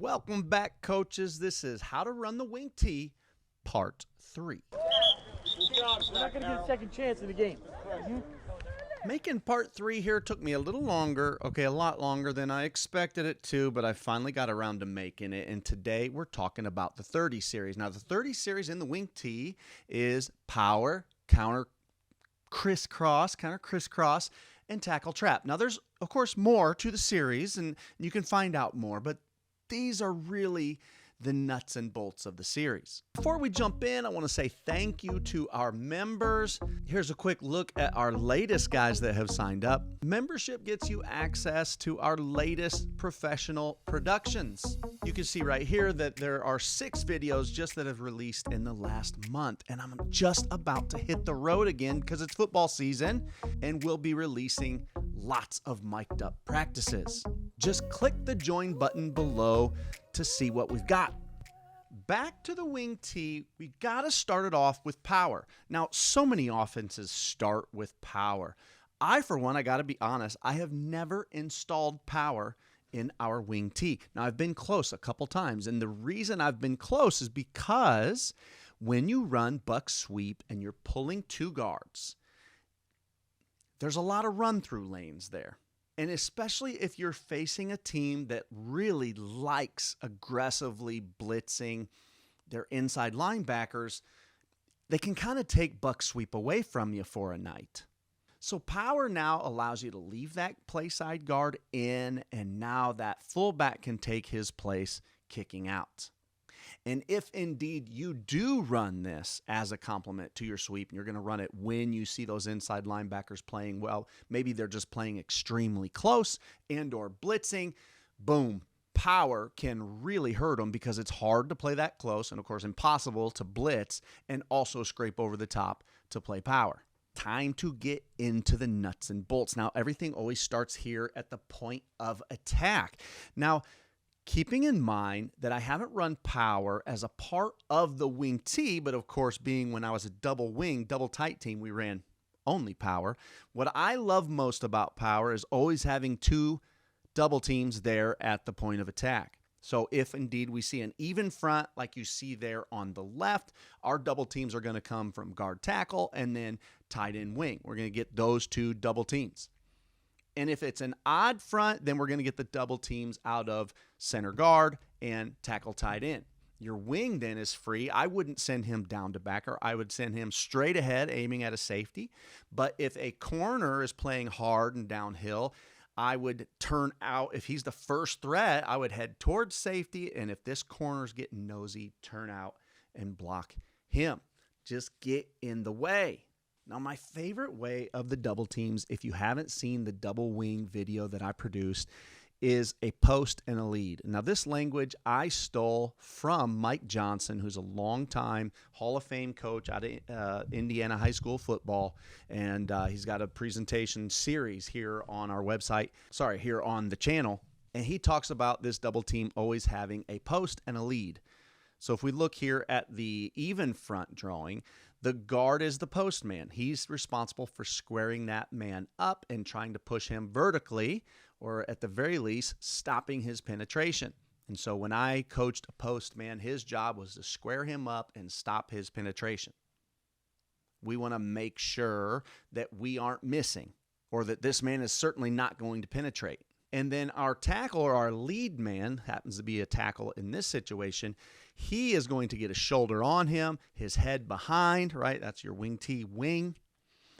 Welcome back, coaches. This is How to Run the Wing T, Part 3. We're not going to get a second chance in the game. Making Part 3 here took me a little longer, a lot longer than I expected it to, but I finally got around to making it, and today we're talking about the 30 series. Now, the 30 series in the Wing T is power, counter crisscross, and tackle trap. Now, there's, of course, more to the series, and you can find out more, but these are really the nuts and bolts of the series. Before we jump in, I want to say thank you to our members. Here's a quick look at our latest guys that have signed up. Membership gets you access to our latest professional productions. You can see right here that there are 6 videos just that have released in the last month, and I'm just about to hit the road again because it's football season, and we'll be releasing lots of mic'd up practices. Just click the join button below to see what we've got. Back to the Wing T, we got to start it off with power. Now, so many offenses start with power. For one, I got to be honest, I have never installed power in our Wing T. Now, I've been close a couple times, and the reason I've been close is because when you run buck sweep and you're pulling 2 guards, there's a lot of run-through lanes there. And especially if you're facing a team that really likes aggressively blitzing their inside linebackers, they can kind of take buck sweep away from you for a night. So power now allows you to leave that play side guard in, and now that fullback can take his place kicking out. And if indeed you do run this as a complement to your sweep, and you're going to run it when you see those inside linebackers playing well, maybe they're just playing extremely close and or blitzing, boom, power can really hurt them because it's hard to play that close and, of course, impossible to blitz and also scrape over the top to play power. Time to get into the nuts and bolts. Now, everything always starts here at the point of attack. Now, keeping in mind that I haven't run power as a part of the Wing T, but of course, being when I was a double wing, double tight team, we ran only power. What I love most about power is always having 2 double teams there at the point of attack. So if indeed we see an even front like you see there on the left, our double teams are going to come from guard tackle and then tight end wing. We're going to get those 2 double teams. And if it's an odd front, then we're going to get the double teams out of center guard and tackle tight end. Your wing then is free. I wouldn't send him down to backer. I would send him straight ahead, aiming at a safety. But if a corner is playing hard and downhill, I would turn out. If he's the first threat, I would head towards safety. And if this corner's getting nosy, turn out and block him. Just get in the way. Now, my favorite way of the double teams, if you haven't seen the double wing video that I produced, is a post and a lead. Now, this language I stole from Mike Johnson, who's a longtime Hall of Fame coach out of Indiana high school football, and he's got a presentation series here on our website, here on the channel, and he talks about this double team always having a post and a lead. So if we look here at the even front drawing, the guard is the post man. He's responsible for squaring that man up and trying to push him vertically, or at the very least, stopping his penetration. And so when I coached a post man, his job was to square him up and stop his penetration. We want to make sure that we aren't missing, or that this man is certainly not going to penetrate. And then our tackle, or our lead man, happens to be a tackle in this situation, he is going to get a shoulder on him, his head behind, right? That's your Wing T wing,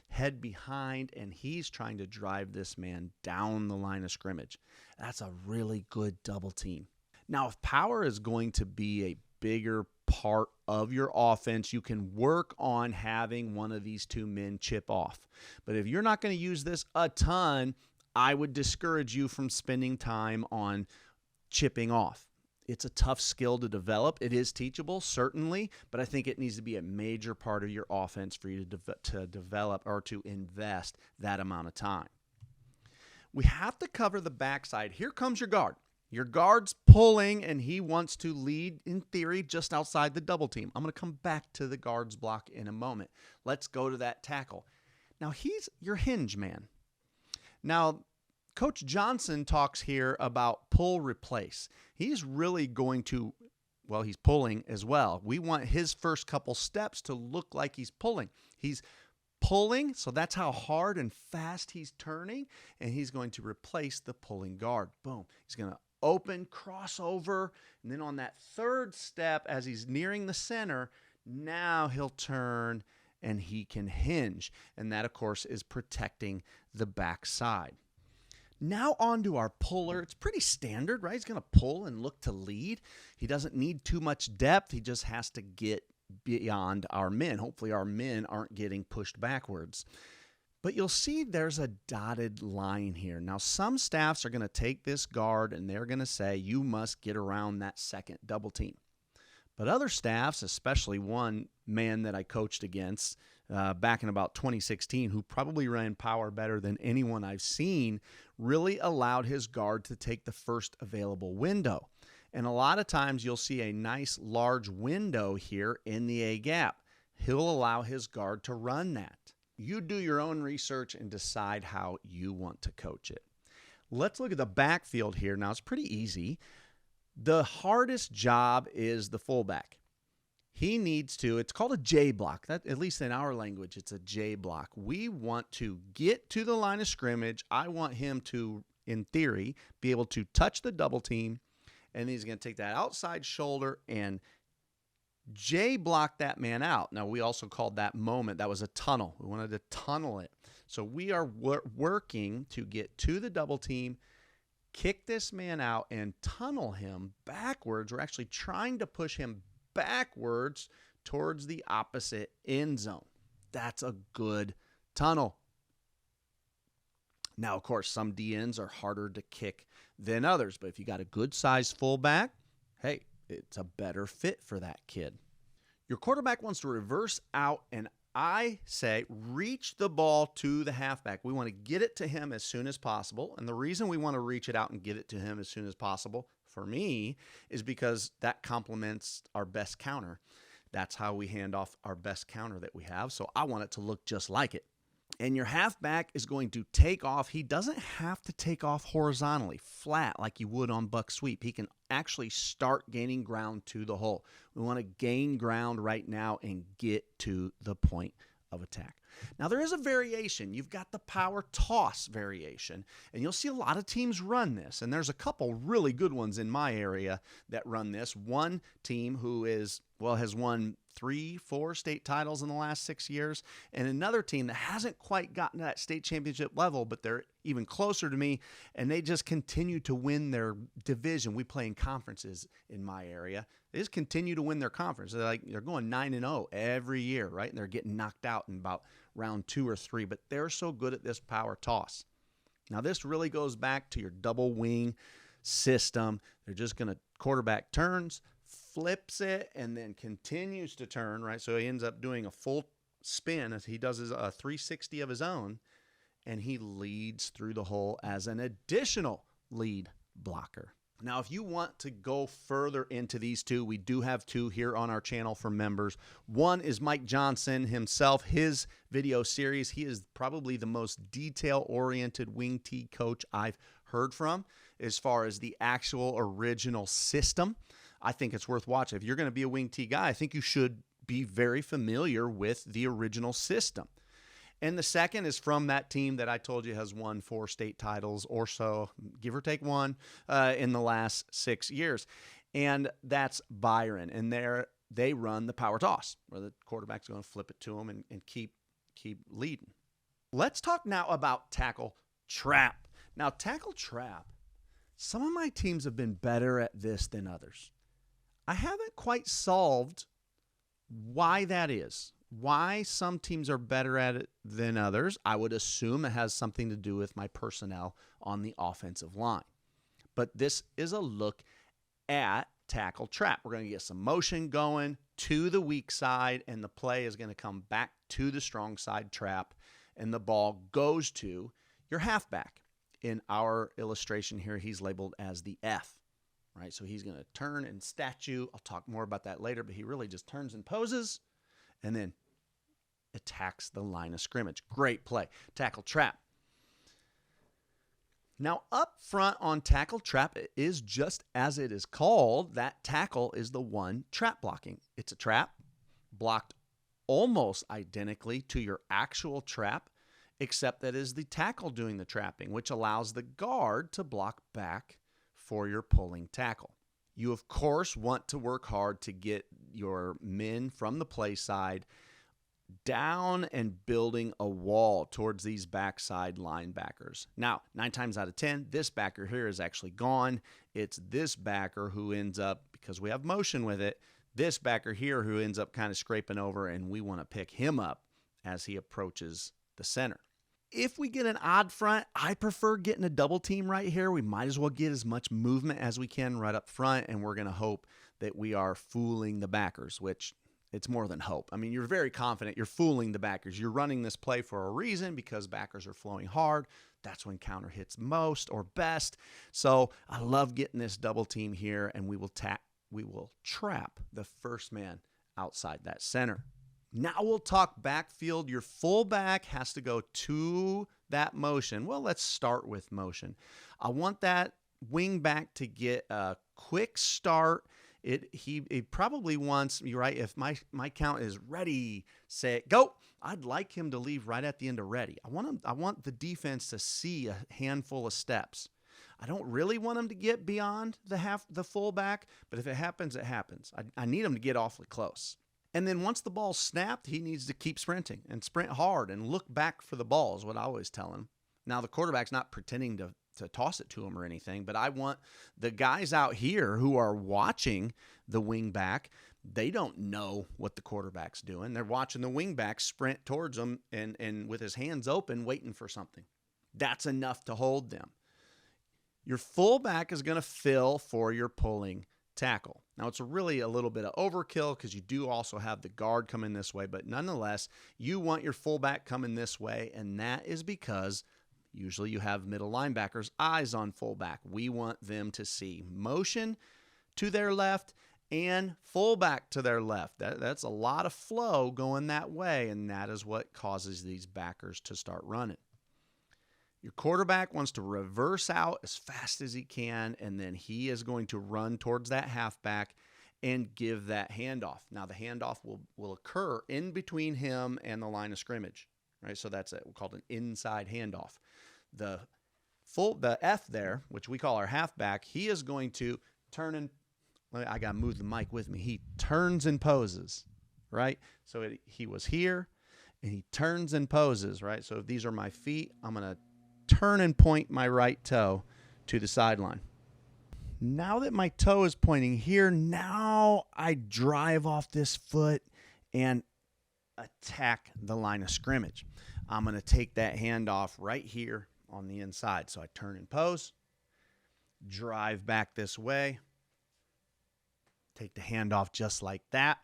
head behind, and he's trying to drive this man down the line of scrimmage. That's a really good double team. Now, if power is going to be a bigger part of your offense, you can work on having one of these 2 men chip off. But if you're not going to use this a ton, I would discourage you from spending time on chipping off. It's a tough skill to develop. It is teachable, certainly, but I think it needs to be a major part of your offense for you to develop or to invest that amount of time. We have to cover the backside. Here comes your guard. Your guard's pulling, and he wants to lead, in theory, just outside the double team. I'm going to come back to the guard's block in a moment. Let's go to that tackle. Now, he's your hinge man. Now, Coach Johnson talks here about pull replace. He's really going to, well, he's pulling as well. We want his first couple steps to look like he's pulling. He's pulling, so that's how hard and fast he's turning, and he's going to replace the pulling guard. Boom. He's going to open, crossover, and then on that third step, as he's nearing the center, now he'll turn and he can hinge. And that, of course, is protecting the backside. Now on to our puller. It's pretty standard, right? He's going to pull and look to lead. He doesn't need too much depth. He just has to get beyond our men. Hopefully our men aren't getting pushed backwards. But you'll see there's a dotted line here. Now some staffs are going to take this guard and they're going to say you must get around that second double team. But other staffs, especially one man that I coached against back in about 2016, who probably ran power better than anyone I've seen, really allowed his guard to take the first available window. And a lot of times you'll see a nice large window here in the A gap. He'll allow his guard to run that. You do your own research and decide how you want to coach it. Let's look at the backfield here. Now, it's pretty easy. The hardest job is the fullback. He needs to, it's called a J block. That, at least in our language, it's a J block. We want to get to the line of scrimmage. I want him to, in theory, be able to touch the double team, and he's going to take that outside shoulder and J block that man out. Now, we also called that moment, that was a tunnel. We wanted to tunnel it. So we are working to get to the double team, kick this man out, and tunnel him backwards. We're actually trying to push him backwards towards the opposite end zone. That's a good tunnel. Now, of course, some DNs are harder to kick than others, but if you got a good sized fullback, hey, it's a better fit for that kid. Your quarterback wants to reverse out, and I say reach the ball to the halfback. We want to get it to him as soon as possible, and the reason we want to reach it out and get it to him as soon as possible, for me, is because that complements our best counter. That's how we hand off our best counter that we have, so I want it to look just like it. And your halfback is going to take off. He doesn't have to take off horizontally, flat, like you would on buck sweep. He can actually start gaining ground to the hole. We want to gain ground right now and get to the point of attack. Now, there is a variation. You've got the power toss variation, and you'll see a lot of teams run this, and there's a couple really good ones in my area that run this. One team who has won 3-4 state titles in the last 6 years, and another team that hasn't quite gotten to that state championship level, but they're even closer to me, and they just continue to win their division. We play in conferences in my area. They just continue to win their conference. They're going 9-0 every year, right? And they're getting knocked out in about round 2 or 3, but they're so good at this power toss. Now, this really goes back to your double wing system. They're just going to quarterback turns, flips it, and then continues to turn, right? So he ends up doing a full spin as he does a 360 of his own, and he leads through the hole as an additional lead blocker. Now, if you want to go further into these two, we do have two here on our channel for members. One is Mike Johnson himself, his video series. He is probably the most detail-oriented wing tee coach I've heard from as far as the actual original system. I think it's worth watching. If you're going to be a wing tee guy, I think you should be very familiar with the original system. And the second is from that team that I told you has won 4 state titles or so, give or take one, in the last 6 years. And that's Byron. And they run the power toss, where the quarterback's going to flip it to him and keep leading. Let's talk now about tackle trap. Now, tackle trap, some of my teams have been better at this than others. I haven't quite solved why that is. Why some teams are better at it than others. I would assume it has something to do with my personnel on the offensive line. But this is a look at tackle trap. We're going to get some motion going to the weak side, and the play is going to come back to the strong side trap, and the ball goes to your halfback. In our illustration here, he's labeled as the F. Right? So he's going to turn and statue. I'll talk more about that later, but he really just turns and poses and then attacks the line of scrimmage. Great play. Tackle trap. Now, up front on tackle trap, it is just as it is called. That tackle is the one trap blocking. It's a trap blocked almost identically to your actual trap, except that is the tackle doing the trapping, which allows the guard to block back for your pulling tackle. You, of course, want to work hard to get your men from the play side down and building a wall towards these backside linebackers. Now, 9 times out of 10, this backer here is actually gone. It's this backer who ends up, because we have motion with it, this backer here who ends up kind of scraping over, and we want to pick him up as he approaches the center. If we get an odd front, I prefer getting a double team right here. We might as well get as much movement as we can right up front, and we're going to hope that we are fooling the backers, which it's more than hope. I mean, you're very confident you're fooling the backers. You're running this play for a reason because backers are flowing hard. That's when counter hits most or best. So I love getting this double team here, and we will trap the first man outside that center. Now we'll talk backfield. Your fullback has to go to that motion. Well, let's start with motion. I want that wing back to get a quick start. He probably wants, you're right, if my count is ready, set, go, I'd like him to leave right at the end of ready. I want the defense to see a handful of steps. I don't really want him to get beyond the fullback, but if it happens, it happens. I need him to get awfully close. And then once the ball's snapped, he needs to keep sprinting and sprint hard and look back for the ball is what I always tell him. Now, the quarterback's not pretending to toss it to him or anything, but I want the guys out here who are watching the wing back, they don't know what the quarterback's doing. They're watching the wing back sprint towards them and with his hands open waiting for something. That's enough to hold them. Your fullback is going to fill for your pulling tackle. Now, it's really a little bit of overkill because you do also have the guard coming this way, but nonetheless, you want your fullback coming this way, and that is because usually you have middle linebackers' eyes on fullback. We want them to see motion to their left and fullback to their left. That's a lot of flow going that way, and that is what causes these backers to start running. Your quarterback wants to reverse out as fast as he can, and then he is going to run towards that halfback and give that handoff. Now, the handoff will occur in between him and the line of scrimmage, right? So that's called an inside handoff. The F there, which we call our halfback, he is going to turn and I got to move the mic with me. He turns and poses, right? So he was here, and he turns and poses, right? So if these are my feet, I'm going to turn and point my right toe to the sideline. Now that my toe is pointing here, now I drive off this foot and attack the line of scrimmage. I'm going to take that handoff right here on the inside. So I turn and pose, drive back this way, take the handoff just like that,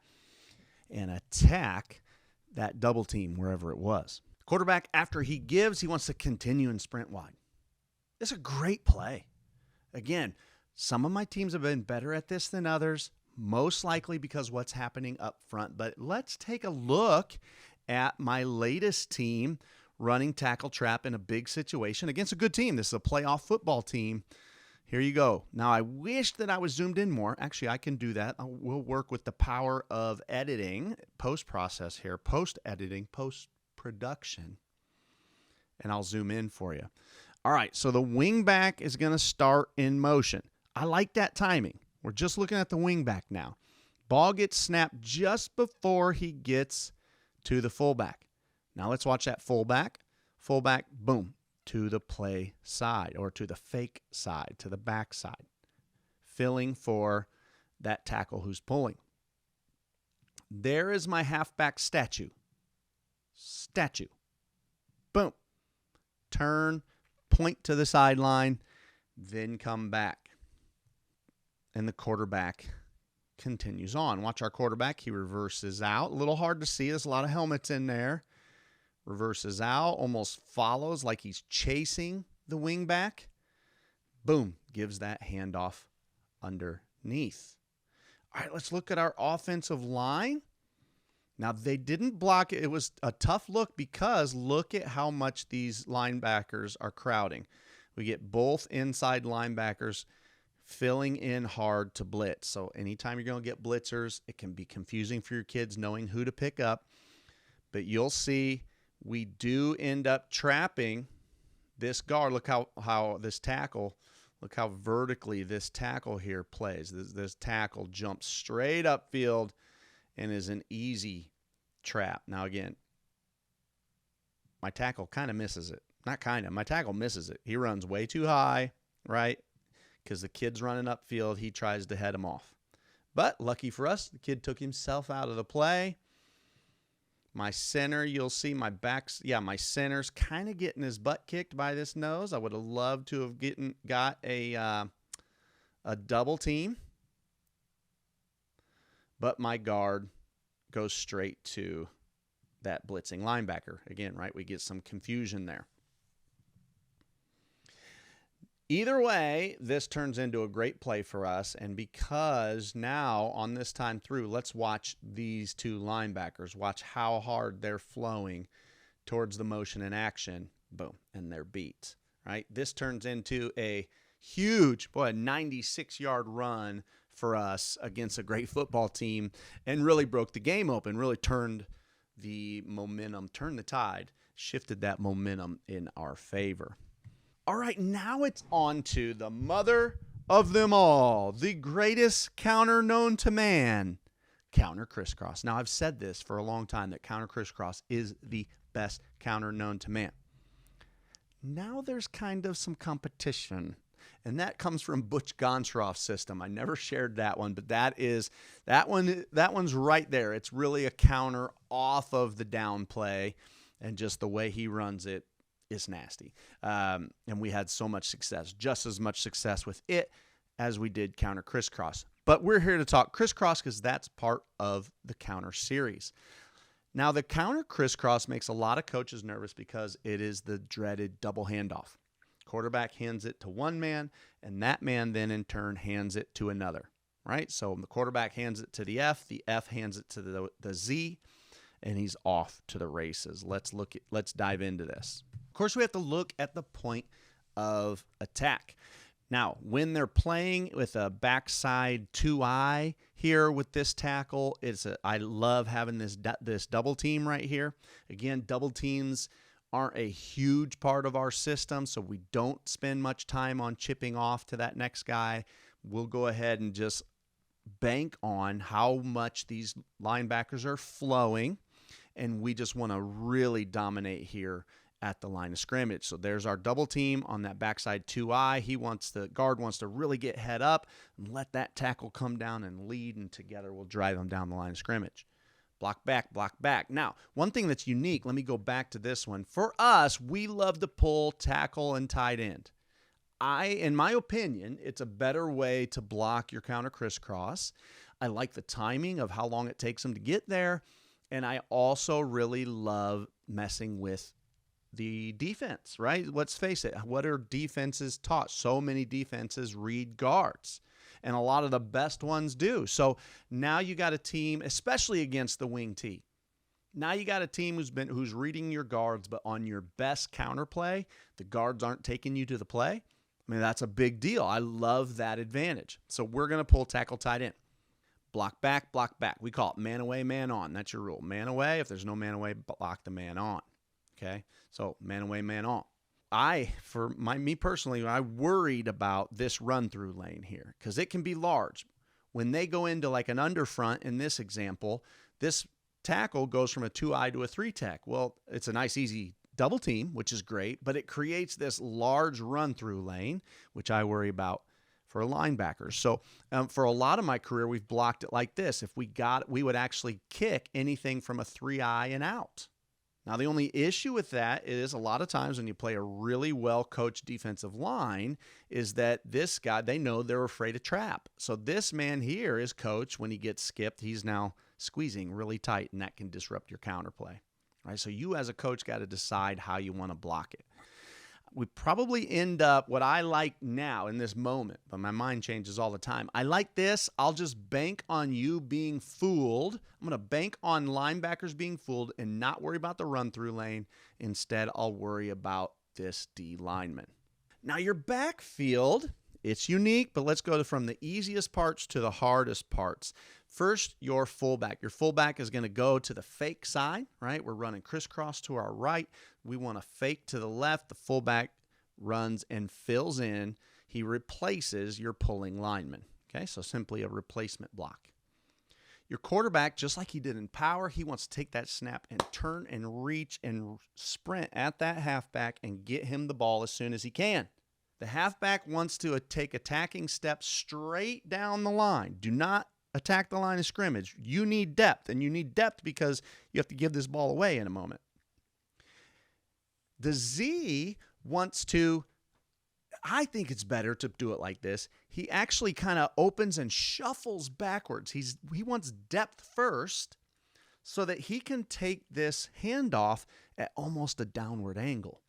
and attack that double team wherever it was. Quarterback, after he gives, he wants to continue and sprint wide. It's a great play. Again, some of my teams have been better at this than others, most likely because what's happening up front. But let's take a look at my latest team running tackle trap in a big situation against a good team. This is a playoff football team. Here you go. Now, I wish that I was zoomed in more. Actually, I can do that. We'll work with the power of editing, post-process here, post-editing, post-production, and I'll zoom in for you. All right, so the wing back is going to start in motion. I like that timing. We're just looking at the wing back now. Ball gets snapped just before he gets to the fullback. Now let's watch that fullback. Fullback, boom, to the play side or to the fake side, to the back side, filling for that tackle who's pulling. There is my halfback statue. Boom. Turn, point to the sideline, then come back. And the quarterback continues on. Watch our quarterback. He reverses out. A little hard to see. There's a lot of helmets in there. Reverses out, almost follows like he's chasing the wing back. Boom, gives that handoff underneath. All right, let's look at our offensive line. Now, they didn't block it. It was a tough look because look at how much these linebackers are crowding. We get both inside linebackers filling in hard to blitz. So anytime you're going to get blitzers, it can be confusing for your kids knowing who to pick up. But you'll see we do end up trapping this guard. Look how this tackle, look how vertically this tackle here plays. This tackle jumps straight upfield and is an easy trap. Now, again, my tackle kind of misses it. Not kind of. My tackle misses it. He runs way too high, right? Because the kid's running upfield. He tries to head him off. But lucky for us, the kid took himself out of the play. My center, you'll see my backs. Yeah, my center's kind of getting his butt kicked by this nose. I would have loved to have got a double team. But my guard goes straight to that blitzing linebacker. Again, right, we get some confusion there. Either way, this turns into a great play for us, and because now on this time through, let's watch these two linebackers. Watch how hard they're flowing towards the motion and action. Boom, and they're beat, right? This turns into a huge, a 96-yard run for us against a great football team and really broke the game open, really turned the momentum, turned the tide, shifted that momentum in our favor. All right, now it's on to the mother of them all, the greatest counter known to man, counter crisscross. Now, I've said this for a long time, that counter crisscross is the best counter known to man. Now there's kind of some competition, and that comes from Butch Gontroff's system. I never shared that one, but that one's right there. It's really a counter off of the down play, and just the way he runs it is nasty. And we had so much success, just as much success with it as we did counter crisscross. But we're here to talk crisscross because that's part of the counter series. Now, the counter crisscross makes a lot of coaches nervous because it is the dreaded double handoff. Quarterback hands it to one man, and that man then in turn hands it to another, right? So the quarterback hands it to the F hands it to the Z, and he's off to the races. Let's dive into this. Of course, we have to look at the point of attack. Now, when they're playing with a backside 2-eye here with this tackle, I love having this double team right here. Again, double teams aren't a huge part of our system, so we don't spend much time on chipping off to that next guy. We'll go ahead and just bank on how much these linebackers are flowing, and we just want to really dominate here at the line of scrimmage. So there's our double team on that backside 2-eye. The guard wants to really get head up and let that tackle come down and lead, and together we'll drive them down the line of scrimmage. Block back, block back. Now, one thing that's unique, let me go back to this one. For us, we love to pull, tackle, and tight end. In my opinion, it's a better way to block your counter crisscross. I like the timing of how long it takes them to get there, and I also really love messing with the defense, right? Let's face it. What are defenses taught? So many defenses read guards, and a lot of the best ones do. So now you got a team, especially against the wing T. Now you got a team who's reading your guards, but on your best counterplay, the guards aren't taking you to the play. I mean, that's a big deal. I love that advantage. So we're going to pull, tackle, tight end. Block back, block back. We call it man away, man on. That's your rule. Man away. If there's no man away, block the man on. Okay, so man away, man on. Me personally, I worried about this run-through lane here because it can be large. When they go into like an underfront in this example, this tackle goes from a 2-eye to a 3-tech. Well, it's a nice, easy double team, which is great, but it creates this large run-through lane, which I worry about for linebackers. So for a lot of my career, we've blocked it like this. If we would actually kick anything from a 3-eye and out. Now, the only issue with that is a lot of times when you play a really well-coached defensive line is that this guy, they know they're afraid of trap. So this man here is coached. When he gets skipped, he's now squeezing really tight, and that can disrupt your counterplay. Right? So you as a coach got to decide how you want to block it. We probably end up, what I like now in this moment, but my mind changes all the time. I like this. I'll just bank on you being fooled. I'm going to bank on linebackers being fooled and not worry about the run-through lane. Instead, I'll worry about this D lineman. Now your backfield, it's unique, but let's go from the easiest parts to the hardest parts. First, your fullback. Your fullback is going to go to the fake side, right? We're running crisscross to our right. We want to fake to the left. The fullback runs and fills in. He replaces your pulling lineman. Okay, so simply a replacement block. Your quarterback, just like he did in power, he wants to take that snap and turn and reach and sprint at that halfback and get him the ball as soon as he can. The halfback wants to take attacking steps straight down the line. Do not attack the line of scrimmage. You need depth, and you need depth because you have to give this ball away in a moment. The Z wants to, I think it's better to do it like this. He actually kind of opens and shuffles backwards. He wants depth first so that he can take this handoff at almost a downward angle.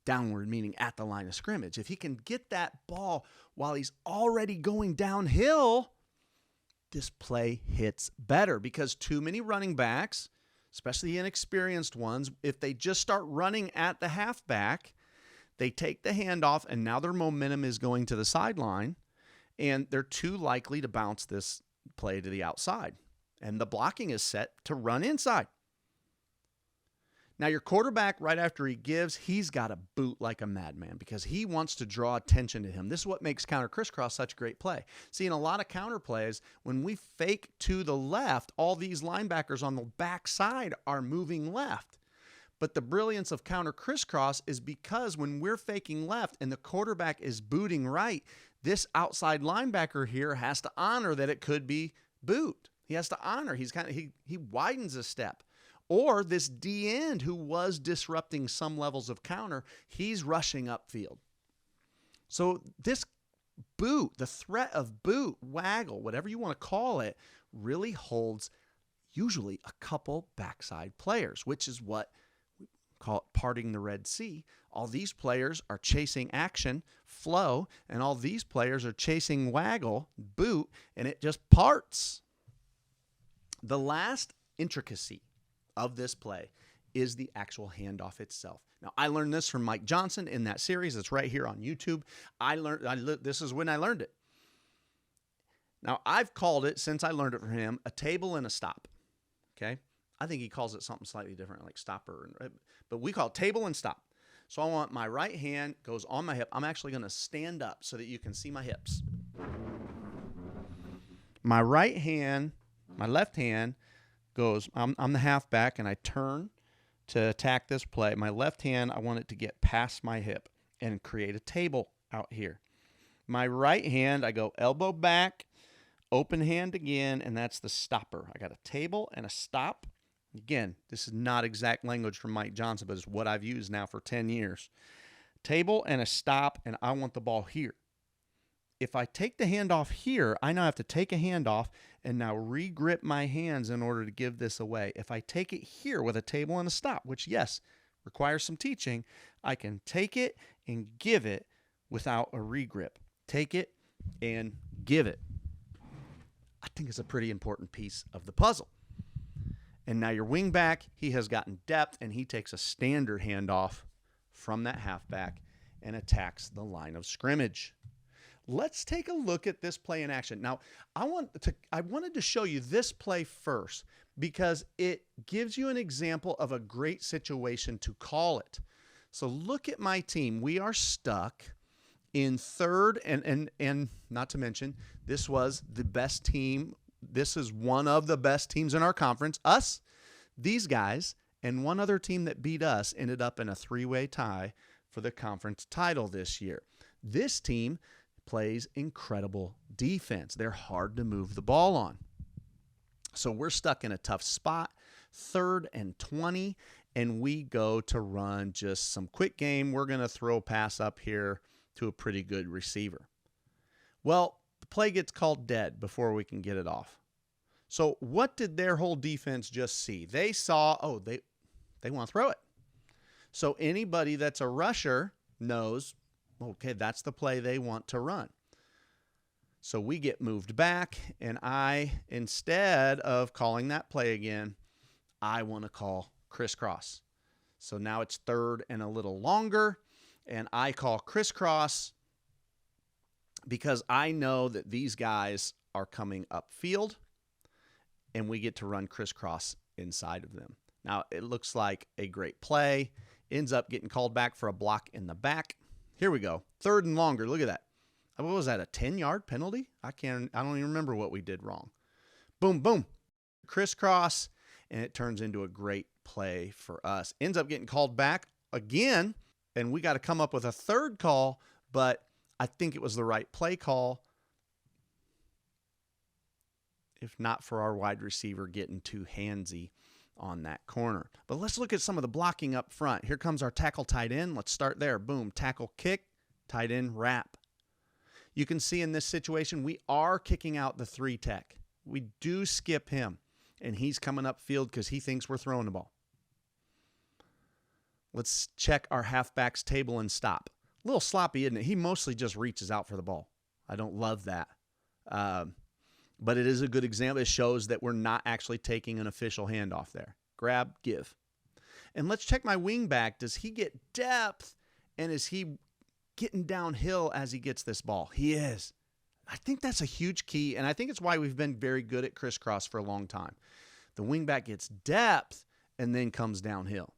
Downward meaning at the line of scrimmage. If he can get that ball while he's already going downhill, this play hits better because too many running backs, especially inexperienced ones, if they just start running at the halfback, they take the handoff and now their momentum is going to the sideline and they're too likely to bounce this play to the outside. And the blocking is set to run inside. Now your quarterback, right after he gives, he's got to boot like a madman because he wants to draw attention to him. This is what makes counter crisscross such a great play. See, in a lot of counter plays, when we fake to the left, all these linebackers on the backside are moving left. But the brilliance of counter crisscross is because when we're faking left and the quarterback is booting right, this outside linebacker here has to honor that it could be boot. He has to honor. He widens a step. Or this D end who was disrupting some levels of counter, he's rushing upfield. So this boot, the threat of boot, waggle, whatever you want to call it, really holds usually a couple backside players, which is what we call it parting the Red Sea. All these players are chasing action, flow, and all these players are chasing waggle, boot, and it just parts. The last intricacy of this play is the actual handoff itself. Now, I learned this from Mike Johnson in that series. It's right here on YouTube. This is when I learned it. Now, I've called it, since I learned it from him, a table and a stop. Okay? I think he calls it something slightly different, like stopper. But we call it table and stop. So I want my right hand goes on my hip. I'm actually going to stand up so that you can see my hips. My right hand, my left hand goes, I'm the halfback, and I turn to attack this play. My left hand, I want it to get past my hip and create a table out here. My right hand, I go elbow back, open hand again, and that's the stopper. I got a table and a stop. Again, this is not exact language from Mike Johnson, but it's what I've used now for 10 years. Table and a stop, and I want the ball here. If I take the hand off here, I now have to take a hand off and now re-grip my hands in order to give this away. If I take it here with a table and a stop, which, yes, requires some teaching, I can take it and give it without a re-grip. Take it and give it. I think it's a pretty important piece of the puzzle. And now your wing back, he has gotten depth, and he takes a standard handoff from that halfback and attacks the line of scrimmage. Let's take a look at this play in action. Now, I wanted to show you this play first because it gives you an example of a great situation to call it. So look at my team. We are stuck in third, and not to mention, this was the best team. This is one of the best teams in our conference. Us, these guys, and one other team that beat us ended up in a three-way tie for the conference title this year. This team plays incredible defense. They're hard to move the ball on. So we're stuck in a tough spot, 3rd and 20, and we go to run just some quick game. We're going to throw a pass up here to a pretty good receiver. Well, the play gets called dead before we can get it off. So what did their whole defense just see? They saw, they want to throw it. So anybody that's a rusher knows, okay, that's the play they want to run. So we get moved back, and instead of calling that play again, I want to call crisscross. So now it's 3rd and a little longer, And I call crisscross because I know that these guys are coming upfield, and we get to run crisscross inside of them. Now, it looks like a great play. Ends up getting called back for a block in the back. Here we go. 3rd and longer. Look at that. What was that, a 10-yard penalty? I don't even remember what we did wrong. Boom, boom. Crisscross, and it turns into a great play for us. Ends up getting called back again, and we got to come up with a 3rd call, but I think it was the right play call, if not for our wide receiver getting too handsy on that corner. But let's look at some of the blocking up front. Here comes our tackle tight end. Let's start there. Boom, tackle kick, tight end wrap. You can see in this situation, we are kicking out the 3 tech. We do skip him, and he's coming upfield because he thinks we're throwing the ball. Let's check our halfbacks table and stop. A little sloppy, isn't it? He mostly just reaches out for the ball. I don't love that. But it is a good example. It shows that we're not actually taking an official handoff there. Grab, give. And let's check my wing back. Does he get depth? And is he getting downhill as he gets this ball? He is. I think that's a huge key, and I think it's why we've been very good at crisscross for a long time. The wing back gets depth and then comes downhill.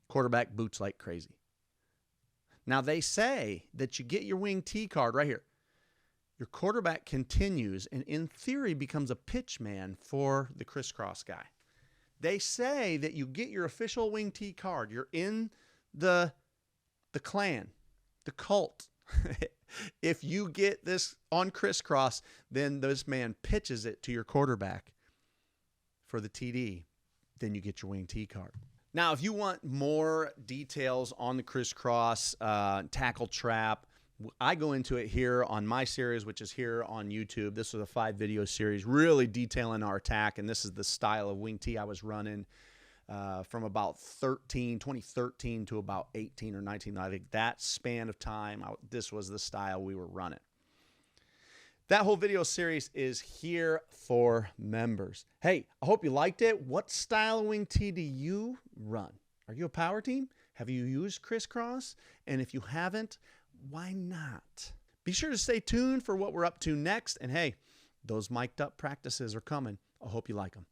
Quarterback boots like crazy. Now, they say that you get your wing T card right here. Your quarterback continues and, in theory, becomes a pitch man for the crisscross guy. They say that you get your official wing T card. You're in the clan, the cult. If you get this on crisscross, then this man pitches it to your quarterback for the TD. Then you get your wing T card. Now, if you want more details on the crisscross tackle trap, I go into it here on my series, which is here on YouTube. This was a 5-video series really detailing our attack, and this is the style of wing T I was running from about 2013 to about 18 or 19. I think that span of time, this was the style we were running. That whole video series is here for members. Hey, I hope you liked it. What style of wing T do you run? Are you a power team? Have you used crisscross? And if you haven't, why not? Be sure to stay tuned for what we're up to next. And hey, those mic'd up practices are coming. I hope you like them.